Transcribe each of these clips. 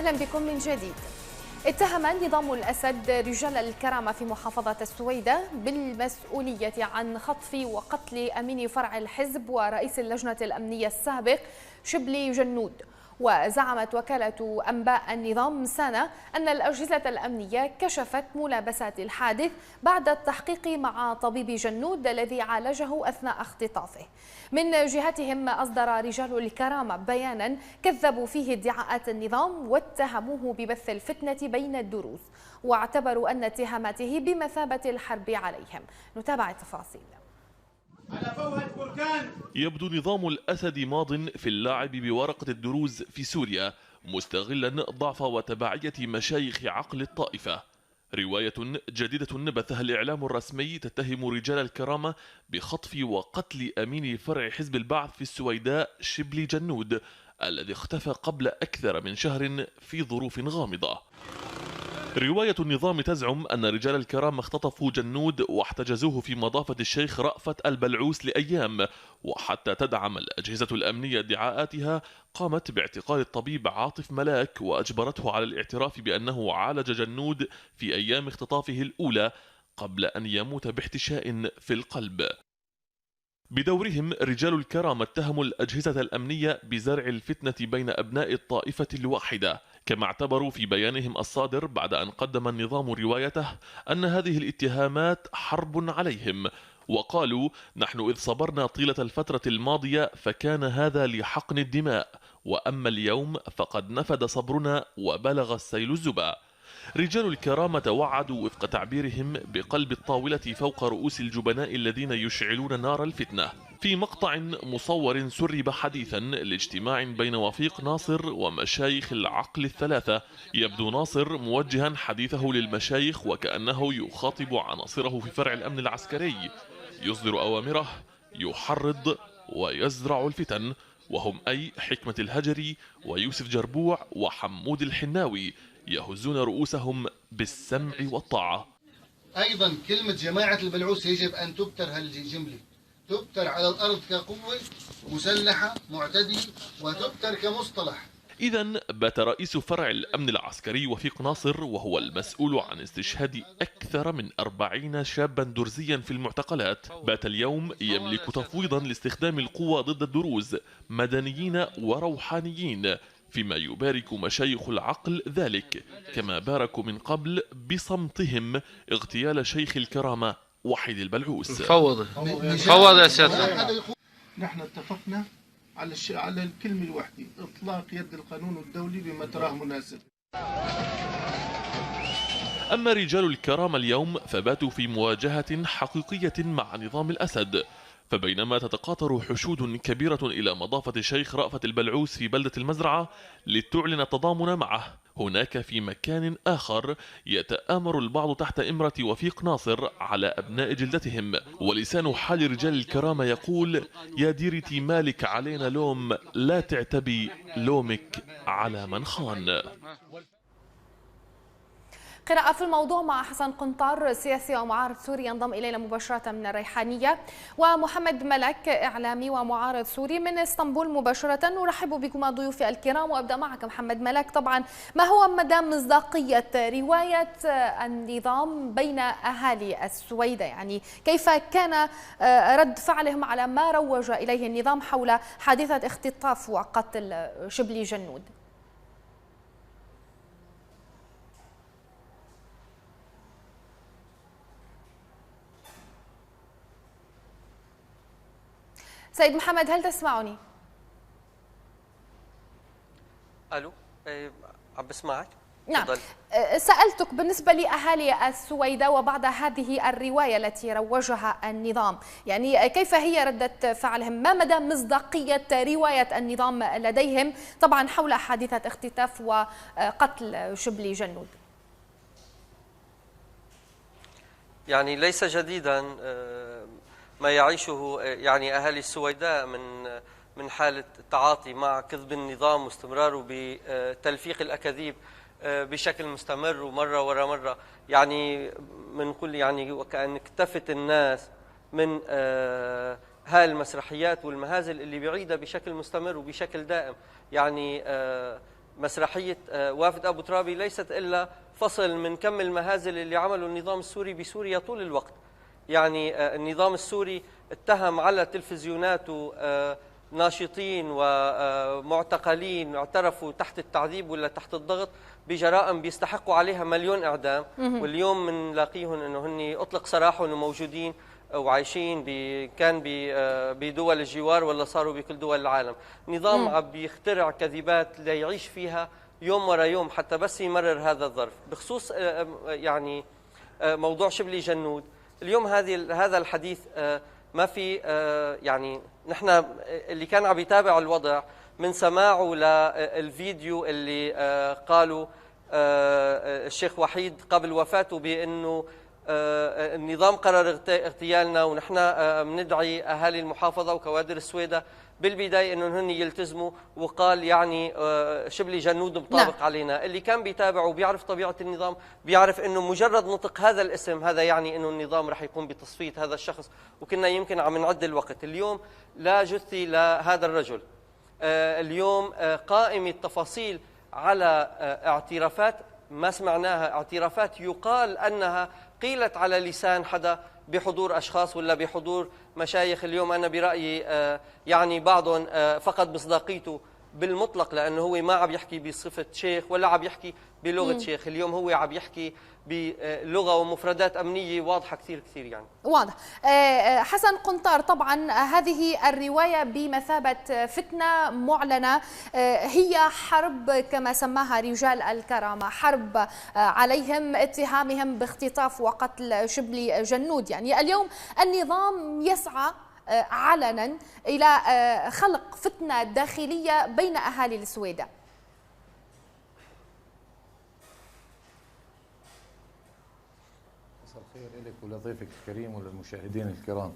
أهلا بكم من جديد. اتهم نظام الأسد رجال الكرامة في محافظة السويدة بالمسؤولية عن خطف وقتل أمين فرع الحزب ورئيس اللجنة الأمنية السابق شبلي جنود. وزعمت وكالة أنباء النظام سنة أن الأجهزة الأمنية كشفت ملابسات الحادث بعد التحقيق مع طبيب جنود الذي عالجه أثناء اختطافه. من جهتهم أصدر رجال الكرامة بيانا كذبوا فيه ادعاءات النظام واتهموه ببث الفتنة بين الدروز، واعتبروا أن اتهاماته بمثابة الحرب عليهم. نتابع التفاصيل. يبدو نظام الأسد ماض في اللعب بورقة الدروز في سوريا، مستغلا ضعف وتبعية مشايخ عقل الطائفة. رواية جديدة بثها الإعلام الرسمي تتهم رجال الكرامة بخطف وقتل أمين فرع حزب البعث في السويداء شبلي جنود الذي اختفى قبل أكثر من شهر في ظروف غامضة. رواية النظام تزعم أن رجال الكرامة اختطفوا جنود واحتجزوه في مضافة الشيخ رأفت البلعوس لأيام، وحتى تدعم الأجهزة الأمنية ادعاءاتها قامت باعتقال الطبيب عاطف ملاك وأجبرته على الاعتراف بأنه عالج جنود في أيام اختطافه الأولى قبل أن يموت باحتشاء في القلب. بدورهم رجال الكرامة اتهموا الأجهزة الأمنية بزرع الفتنة بين أبناء الطائفة الواحدة، كما اعتبروا في بيانهم الصادر بعد أن قدم النظام روايته أن هذه الاتهامات حرب عليهم، وقالوا: نحن إذ صبرنا طيلة الفترة الماضية فكان هذا لحقن الدماء، وأما اليوم فقد نفد صبرنا وبلغ السيل الزبا. رجال الكرامة وعدوا وفق تعبيرهم بقلب الطاولة فوق رؤوس الجبناء الذين يشعلون نار الفتنة. في مقطع مصور سرب حديثا لاجتماع بين وفيق ناصر ومشايخ العقل الثلاثة، يبدو ناصر موجها حديثه للمشايخ وكأنه يخاطب عناصره في فرع الأمن العسكري، يصدر أوامره، يحرض ويزرع الفتن، وهم أي حكمة الهجري ويوسف جربوع وحمود الحناوي يهزون رؤوسهم بالسمع والطاعة. أيضا كلمة جماعة البلعوس يجب أن تبتر هالجملة، تبتر على الأرض كقوة مسلحة معتدية وتبتر كمصطلح. إذن بات رئيس فرع الأمن العسكري وفيق ناصر وهو المسؤول عن استشهاد أكثر من 40 شابا درزيا في المعتقلات، بات اليوم يملك تفويضا لاستخدام القوة ضد الدروز مدنيين وروحانيين، فيما يبارك مشايخ العقل ذلك، كما باركوا من قبل بصمتهم اغتيال شيخ الكرامة وحيد البلعوس. فوض يا سيادة. نحن اتفقنا على الكلمة الواحدة: إطلاق يد القانون الدولي بما تراه مناسب. أما رجال الكرامة اليوم فباتوا في مواجهة حقيقية مع نظام الأسد، فبينما تتقاطر حشود كبيرة إلى مضافة الشيخ رأفت البلعوس في بلدة المزرعة لتعلن التضامن معه، هناك في مكان آخر يتآمر البعض تحت إمرة وفيق ناصر على أبناء جلدتهم، ولسان حال رجال الكرامة يقول: يا ديرتي مالك علينا لوم، لا تعتبي لومك على من خان. قراءة في الموضوع مع حسن قنطار سياسي ومعارض سوري ينضم إلينا مباشرة من الريحانية، ومحمد ملك إعلامي ومعارض سوري من اسطنبول مباشرة. نرحب بكم ضيوفي الكرام، وأبدأ معك محمد ملك. طبعا ما هو مدى مصداقية رواية النظام بين أهالي السويدة؟ يعني كيف كان رد فعلهم على ما روج إليه النظام حول حادثة اختطاف وقتل شبلي جنود؟ سيد محمد، هل تسمعني؟ الو، عم بسمعك. نعم. سألتك بالنسبة لأهالي السويدة وبعد هذه الرواية التي روجها النظام، يعني كيف هي ردة فعلهم؟ ما مدى مصداقية رواية النظام لديهم طبعا حول حادثة اختطاف وقتل شبلي جنود؟ يعني ليس جديدا ما يعيشه يعني أهالي السويداء من حالة التعاطي مع كذب النظام واستمراره بتلفيق الأكاذيب بشكل مستمر ومرة ورا مرة. يعني بنقول يعني وكأن اكتفت الناس من هاي المسرحيات والمهازل اللي بعيدة بشكل مستمر وبشكل دائم. يعني مسرحية وافد أبو ترابي ليست إلا فصل من كم المهازل اللي عمله النظام السوري بسوريا طول الوقت. يعني النظام السوري اتهم على تلفزيوناته ناشطين ومعتقلين اعترفوا تحت التعذيب ولا تحت الضغط بجرائم بيستحقوا عليها مليون إعدام، واليوم بنلاقيهم أنه هن أطلق سراحهم وموجودين وعايشين كان بدول الجوار ولا صاروا بكل دول العالم. نظام عم بيخترع كذبات ليعيش فيها يوم ورا يوم حتى بس يمرر هذا الظرف. بخصوص يعني موضوع شبلي جنود، اليوم هذا الحديث ما في يعني نحن اللي كان عم يتابع الوضع من سماعه للفيديو اللي قالوا الشيخ وحيد قبل وفاته بأنه النظام قرر اغتيالنا ونحن بندعي أهالي المحافظة وكوادر السويدة بالبداية أنهم هن يلتزموا، وقال يعني شبلي جنود مطابق علينا. اللي كان بيتابع وبيعرف طبيعة النظام بيعرف أنه مجرد نطق هذا الاسم هذا يعني أنه النظام رح يقوم بتصفية هذا الشخص، وكنا يمكن عم نعد الوقت. اليوم لا جثي لهذا الرجل، اليوم قائمة تفاصيل على اعترافات ما سمعناها، اعترافات يقال أنها قيلت على لسان حدا بحضور أشخاص ولا بحضور مشايخ. اليوم أنا برأيي يعني بعضهم فقد مصداقيته بالمطلق، لأنه هو ما عم يحكي بصفة شيخ ولا عم يحكي بلغة شيخ، اليوم هو عم يحكي بلغة ومفردات أمنية واضحة كثير يعني. واضح. حسن قنطار، طبعا هذه الرواية بمثابة فتنة معلنة، هي حرب كما سماها رجال الكرامة، حرب عليهم اتهامهم باختطاف وقتل شبلي جنود. يعني اليوم النظام يسعى علنا إلى خلق فتنة داخلية بين أهالي السويدة. خير لك ولضيفك الكريم وللمشاهدين الكرام.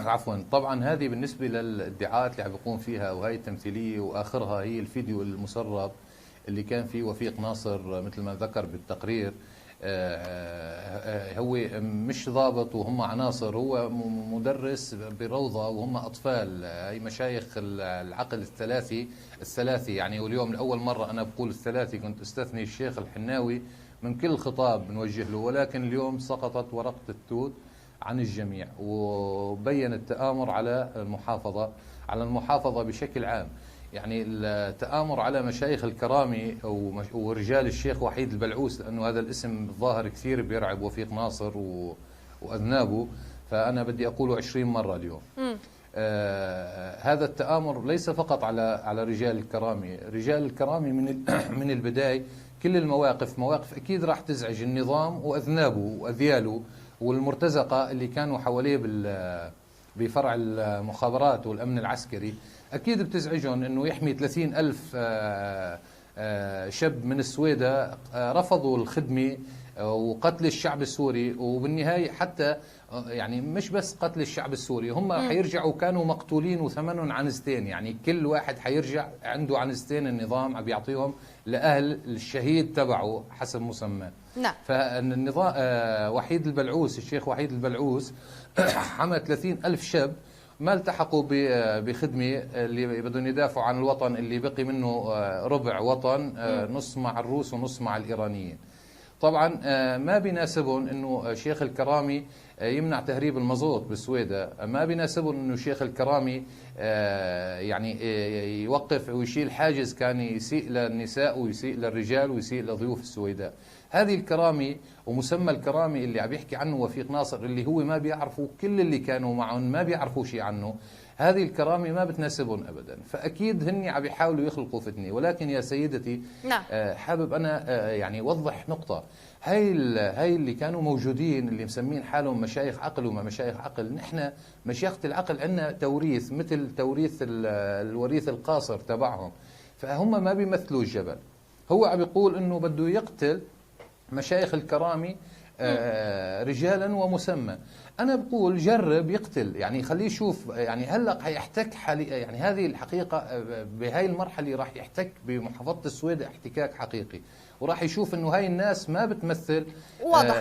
عفوا. طبعا هذه بالنسبه للادعاءات اللي عم بيقوم فيها وهي التمثيليه، واخرها هي الفيديو المسرب اللي كان فيه وفيق ناصر مثل ما ذكر بالتقرير. هو مش ضابط وهم عناصر، هو مدرس بروضه وهم اطفال، هي مشايخ العقل الثلاثي يعني. واليوم لاول مره انا بقول الثلاثي، كنت استثني الشيخ الحناوي من كل خطاب بنوجه له، ولكن اليوم سقطت ورقة التوت عن الجميع، وبين التآمر على المحافظة بشكل عام. يعني التآمر على مشايخ الكرامي ورجال الشيخ وحيد البلعوس، لأنه هذا الاسم ظاهر كثير بيرعب وفيق ناصر وأذنابه، فأنا بدي أقوله 20 مرة اليوم. هذا التآمر ليس فقط على رجال الكرامي. رجال الكرامي من البداية كل المواقف مواقف أكيد راح تزعج النظام وأذنابه وأذياله والمرتزقة اللي كانوا حواليه بفرع المخابرات والأمن العسكري، أكيد بتزعجهم أنه يحمي 30,000 شاب من السويدة رفضوا الخدمة وقتل الشعب السوري. وبالنهاية حتى يعني مش بس قتل الشعب السوري، هم حيرجعوا كانوا مقتولين وثمنهم عنزتين، يعني كل واحد حيرجع عنده عنزتين النظام عم يعطيهم لأهل الشهيد تبعه حسب مسمى. نعم. فالنظام وحيد البلعوس، الشيخ وحيد البلعوس حمى 30,000 شاب ما التحقوا بخدمة اللي بدهم يدافعوا عن الوطن اللي بقي منه ربع وطن، نص مع الروس ونص مع الإيرانيين. طبعا ما بيناسبهم انه شيخ الكرامي يمنع تهريب المازوت بالسويدة، ما بيناسبهم انه شيخ الكرامي يعني يوقف ويشيل حاجز كان يسيء للنساء ويسيء للرجال ويسيء لضيوف السويداء. هذه الكرامي ومسمى الكرامي اللي عم يحكي عنه وفيق ناصر، اللي هو ما بيعرفوا كل اللي كانوا معهم ما بيعرفوا شيء عنه، هذه الكرامة ما بتناسبهم أبدا. فأكيد هني عم يحاولوا يخلقوا فتنة. ولكن يا سيدتي نعم. حابب أنا يعني وضح نقطة. هاي اللي كانوا موجودين اللي مسمين حالهم مشايخ عقل وما مشايخ عقل، نحن مشيخة العقل عندنا توريث مثل توريث الوريث القاصر تبعهم، فهم ما بيمثلوا الجبل. هو عم يقول إنه بده يقتل مشايخ الكرامي رجالا ومسمى. أنا بقول جرب يقتل، يعني خليه يشوف، يعني هلأ حيحتك يعني هذه الحقيقة بهاي المرحلة راح يحتك بمحافظة السويدة احتكاك حقيقي، وراح يشوف إنه هاي الناس ما بتمثل واضح.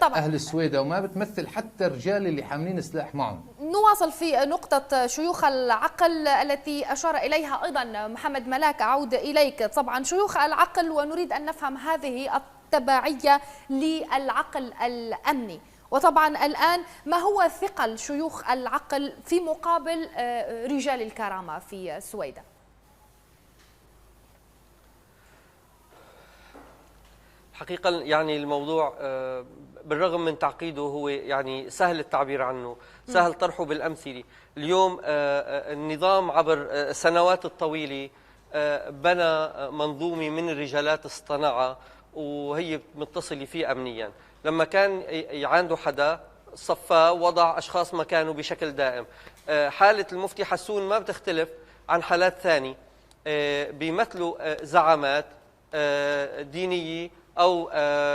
طبعا. أهل السويدة وما بتمثل حتى الرجال اللي حاملين سلاح معهم. نواصل في نقطة شيوخ العقل التي أشار إليها أيضا محمد ملاك. أعود إليك. طبعا شيوخ العقل، ونريد أن نفهم هذه التبعية للعقل الأمني، وطبعا الآن ما هو ثقل شيوخ العقل في مقابل رجال الكرامة في السويدة؟ حقيقة يعني الموضوع بالرغم من تعقيده هو يعني سهل التعبير عنه، سهل طرحه بالأمثلة. اليوم النظام عبر السنوات الطويلة بنى منظومة من الرجالات اصطنعها وهي متصلة فيه أمنيا. لما كان عنده حدا صفاه وضع أشخاص مكانه بشكل دائم. حالة المفتي حسون ما بتختلف عن حالات ثانية، بيمثلوا زعامات دينية أو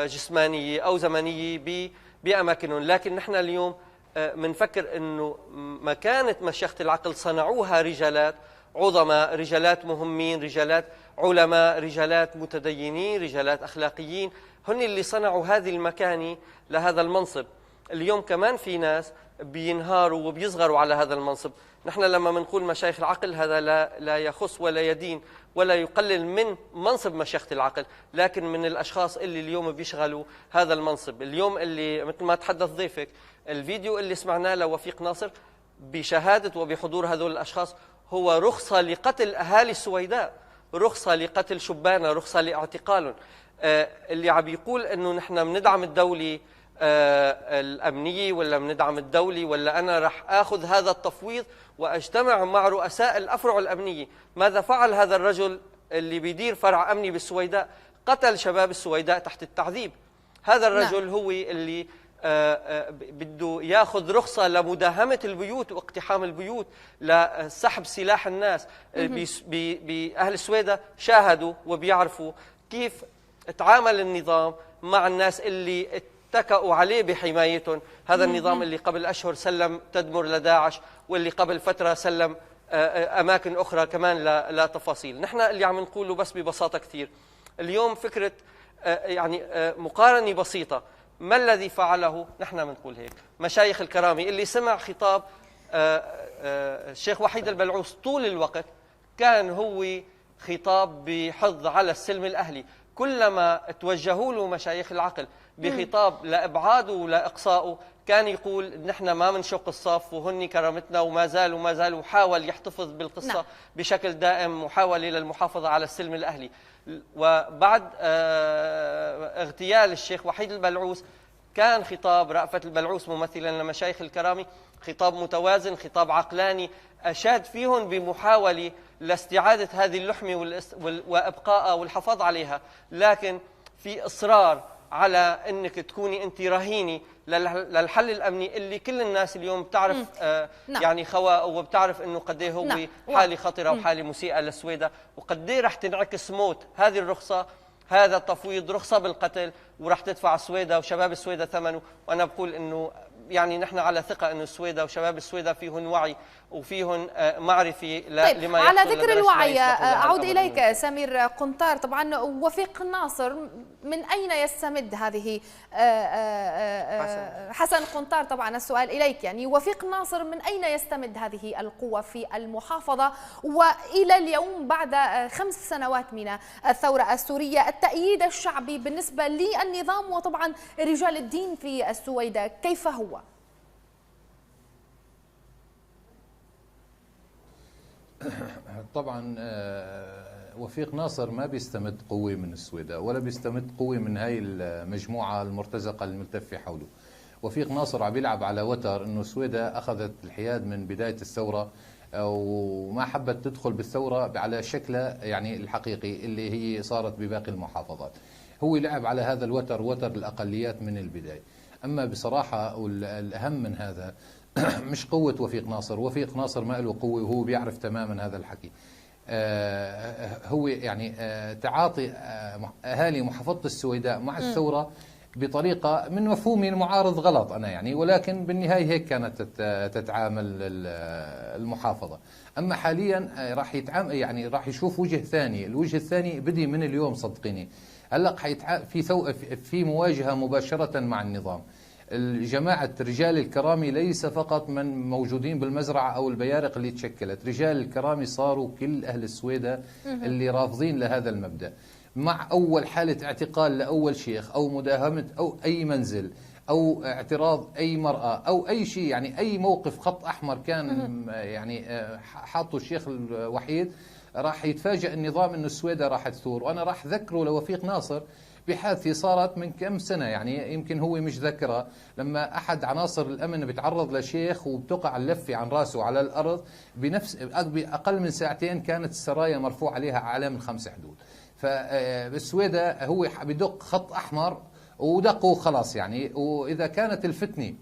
جسمانية أو زمنية بأماكنهم. لكن نحن اليوم منفكر أنه مكانة مشيخة العقل صنعوها رجالات عظماء، رجالات مهمين، رجالات علماء، رجالات متدينين، رجالات أخلاقيين، هن اللي صنعوا هذه المكانة لهذا المنصب. اليوم كمان في ناس بينهاروا وبيصغروا على هذا المنصب. نحن لما بنقول مشايخ العقل هذا لا يخص ولا يدين ولا يقلل من منصب مشيخة العقل، لكن من الأشخاص اللي اليوم بيشغلوا هذا المنصب. اليوم اللي مثل ما تحدث ضيفك، الفيديو اللي سمعناه لوفيق ناصر بشهادة وبحضور هذول الأشخاص هو رخصة لقتل أهالي السويداء، رخصة لقتل شبانة، رخصة لاعتقالهم. اللي عم يقول أنه نحن بندعم الدولة الأمنية ولا بندعم الدولة ولا أنا رح أخذ هذا التفويض وأجتمع مع رؤساء الأفرع الأمنية. ماذا فعل هذا الرجل اللي بيدير فرع أمني بالسويداء؟ قتل شباب السويداء تحت التعذيب. هذا الرجل هو اللي بده ياخذ رخصة لمداهمة البيوت واقتحام البيوت، لسحب سلاح الناس. بأهل السويداء شاهدوا وبيعرفوا كيف تعامل النظام مع الناس اللي اتكأوا عليه بحمايتهم. هذا النظام اللي قبل أشهر سلم تدمر لداعش، واللي قبل فترة سلم أماكن أخرى كمان لا تفاصيل. نحن اللي عم نقوله بس ببساطة كثير اليوم فكرة يعني مقارنة بسيطة. ما الذي فعله؟ نحن بنقول هيك، مشايخ الكرامة اللي سمع خطاب الشيخ وحيد البلعوس طول الوقت كان هو خطاب بحض على السلم الأهلي. كلما توجهوا له مشايخ العقل بخطاب لإبعاده ولإقصائه كان يقول نحن ما منشق الصف وهن كرامتنا وما زال وحاول يحتفظ بالقصة بشكل دائم، محاولة للمحافظة على السلم الأهلي. وبعد اغتيال الشيخ وحيد البلعوس كان خطاب رأفت البلعوس ممثلا لمشايخ الكرامة خطاب متوازن، خطاب عقلاني، أشاد فيهم بمحاولة لاستعادة هذه اللحمة وإبقائها والحفاظ عليها، لكن في إصرار على أنك تكوني أنت رهينة للحل الأمني اللي كل الناس اليوم بتعرف يعني خواء، وبتعرف أنه قديه هو حالة خطرة وحالة مسيئة للسويداء، وقديه رح تنعكس موت هذه الرخصة، هذا التفويض رخصة بالقتل، ورح تدفع السويداء وشباب السويداء ثمنه. وأنا بقول أنه يعني نحن على ثقة أنه السويداء وشباب السويداء فيهن وعي وفيهن معرفة لما يحصل. على ذكر الوعي أعود إليك سمير قنطار. طبعا وفيق ناصر من أين يستمد هذه حسن قنطار؟ طبعا السؤال إليك، يعني وفيق ناصر من أين يستمد هذه القوة في المحافظة وإلى اليوم بعد 5 سنوات من الثورة السورية؟ التأييد الشعبي بالنسبة للنظام وطبعا رجال الدين في السويداء كيف هو؟ طبعا وفيق ناصر ما بيستمد قوة من السويداء ولا بيستمد قوة من هاي المجموعة المرتزقة الملتفة حوله. وفيق ناصر عم يلعب على وتر انه السويداء اخذت الحياد من بداية الثورة وما حبت تدخل بالثورة على شكلها يعني الحقيقي اللي هي صارت بباقي المحافظات. هو لعب على هذا الوتر، وتر الأقليات من البداية. أما بصراحة والأهم من هذا مش قوة وفيق ناصر. وفيق ناصر ما له قوة وهو بيعرف تماما هذا الحكي. هو يعني تعاطي أهالي محافظة السويداء مع الثورة بطريقة من مفهومي المعارض غلط أنا يعني، ولكن بالنهاية هيك كانت تتعامل المحافظة. أما حاليا راح يتعامل يعني راح يشوف وجه ثاني. الوجه الثاني بدي من اليوم صدقيني. هلا في مواجهة مباشرة مع النظام. جماعة رجال الكرامة ليس فقط من موجودين بالمزرعة أو البيارق اللي تشكلت، رجال الكرامة صاروا كل أهل السويدة اللي رافضين لهذا المبدأ. مع أول حالة اعتقال لأول شيخ أو مداهمة أو أي منزل أو اعتراض أي مرأة أو أي شيء، يعني أي موقف خط أحمر كان يعني حاطه الشيخ الوحيد، راح يتفاجأ النظام أنه السويدة راح تثور. وأنا راح ذكره لوفيق ناصر بحادثة صارت من كم سنة، يعني يمكن هو مش ذكرها، لما أحد عناصر الأمن بيتعرض لشيخ وبتقع اللفة عن راسه على الأرض بأقل من ساعتين كانت السرايا مرفوع عليها أعلام 5 حدود. فالسويدة هو بدق خط أحمر ودقوا خلاص يعني. وإذا كانت الفتنة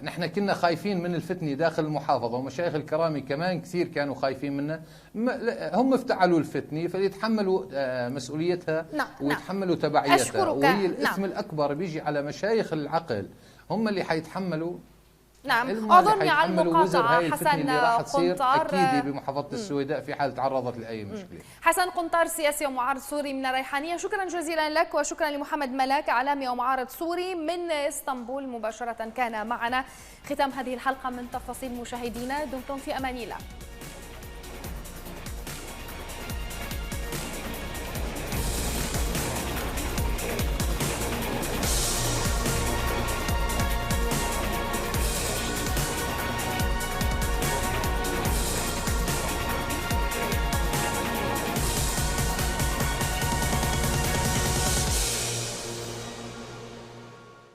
نحن كنا خايفين من الفتنة داخل المحافظة، ومشايخ الكرامة كمان كثير كانوا خايفين منها، هم افتعلوا الفتنة فليتحملوا مسؤوليتها ويتحملوا تبعيتها. وهي الإثم الأكبر بيجي على مشايخ العقل، هم اللي حيتحملوا. نعم، اعذرني على المقاطعة. حسن قنطار أكيد بمحافظة السويداء في حال تعرضت لأي مشكلة. حسن قنطار سياسي ومعارض سوري من الريحانية، شكرا جزيلا لك، وشكرا لمحمد ملاك إعلامي ومعارض سوري من اسطنبول مباشرة كان معنا. ختام هذه الحلقة من تفاصيل مشاهدينا، دمتم في أمان الله.